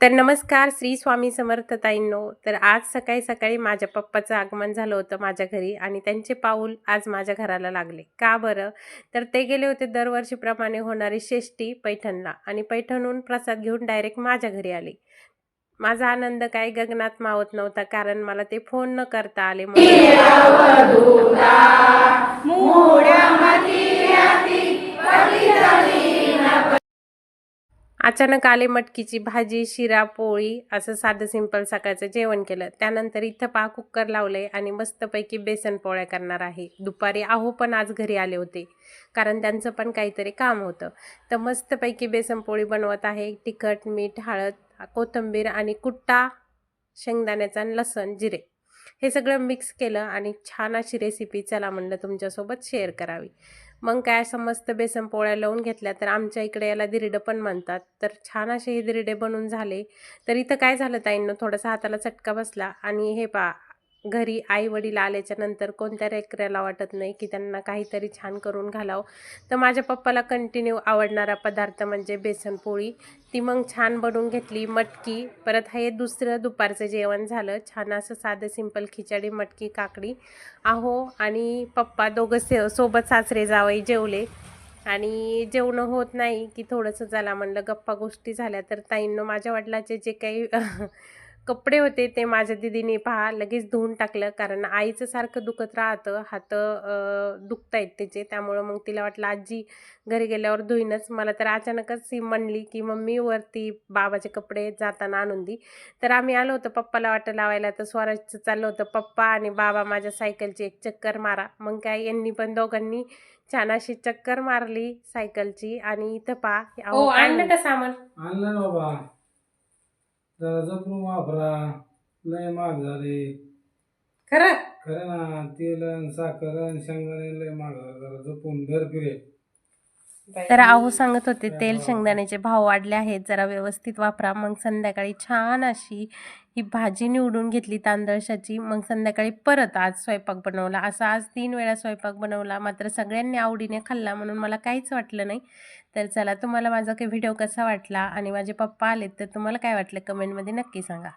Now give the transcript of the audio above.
तर नमस्कार श्री स्वामी समर्थ ताईंनो. तर आज सकाळी सकाळी माझ्या पप्पाचं आगमन झालं होतं माझ्या घरी आणि त्यांचे पाऊल आज माझ्या घराला लागले. का बरं? तर ते गेले होते दरवर्षीप्रमाणे होणारी षष्ठी पैठणला आणि पैठणहून प्रसाद घेऊन डायरेक्ट माझ्या घरी आले. माझा आनंद काही गगनात मावत नव्हता, कारण मला ते फोन न करता आले अचानक आले. मटकीची भाजी, शिरा, पोळी असं साधं सिंपल सकाळचं जेवण केलं. त्यानंतर इथं कुकर लावले आणि मस्तपैकी बेसन पोळ्या करणार आहे. दुपारी आहो पण आज घरी आले होते, कारण त्यांचं पण काहीतरी काम होतं. तर मस्तपैकी बेसन पोळी बनवत आहे. तिखट, मीठ, हळद, कोथिंबीर आणि कुट्टा शेंगदाण्याचा आणि लसण, जिरे हे सगळं मिक्स केलं आणि छान अशी रेसिपी चला म्हणलं तुमच्यासोबत शेअर करावी. मग काय, असं मस्त बेसन पोळ्या लावून घेतल्या. तर आमच्या इकडे याला धिरडं पण म्हणतात. तर छान असे हे धिरडे बनवून झाले. तर इथं काय झालं ताईंनो, थोडासा हाताला चटका बसला आणि हे घरी आई वडील आल्याच्या नंतर कोणत्या लेकराला वाटत नाही की त्यांना काहीतरी छान करून घालावं. तर माझ्या पप्पाला कंटिन्यू आवडणारा पदार्थ म्हणजे बेसन पोळी. ती मग छान बनवून घेतली. मटकी, परत हे दुसरं दुपारचं जेवण झालं. छान असं साधं सिंपल खिचडी, मटकी, काकडी. आहो आणि पप्पा दोघं सोबत सासरे जावई जेवले आणि जेवणं होत नाही की थोडंसं चला म्हणलं गप्पा गोष्टी झाल्या. तर ताईंनो, माझ्या वडिलाचे जे काही कपडे होते ते माझ्या दिदीने लगेच धुवून टाकलं, कारण आईचं सारखं दुखत राहतं, हात दुखतायत त्याचे. त्यामुळं मग तिला वाटलं आजी घरी गेल्यावर धुईनच. मला तर अचानकच ही म्हणली की मम्मी वरती बाबाचे कपडे जाताना आणून दे. तर आम्ही आलो होतो पप्पाला वाटं लावायला. तर स्वराजचं चाललं होतं पप्पा आणि बाबा माझ्या सायकलची एक चक्कर मारा. मग काय, यांनी पण दोघांनी छान अशी चक्कर मारली सायकलची. आणि इथं आणलं का सामान? आणलं ना बाबा, जरा जपून वापरा, लय महाग झाले. खरं खरं ना, तेल आणि साखर आणि शेंगदाणे लय महाग झाले, जरा जपून दर फिरे. तर आहो सांगत होते तेल शेंगदाण्याचे भाव वाढले आहेत, जरा व्यवस्थित वापरा. मग संध्याकाळी छान अशी ही भाजी निवडून घेतली तांदळाची. मग संध्याकाळी परत आज स्वयंपाक बनवला. असा आज 3 वेळा स्वयंपाक बनवला. मात्र सगळ्यांनी आवडीने खाल्ला म्हणून मला काहीच वाटलं नाही. तर चला, तुम्हाला माझा काही व्हिडिओ कसा वाटला आणि माझे पप्पा आलेत तर तुम्हाला काय वाटलं कमेंटमध्ये नक्की सांगा.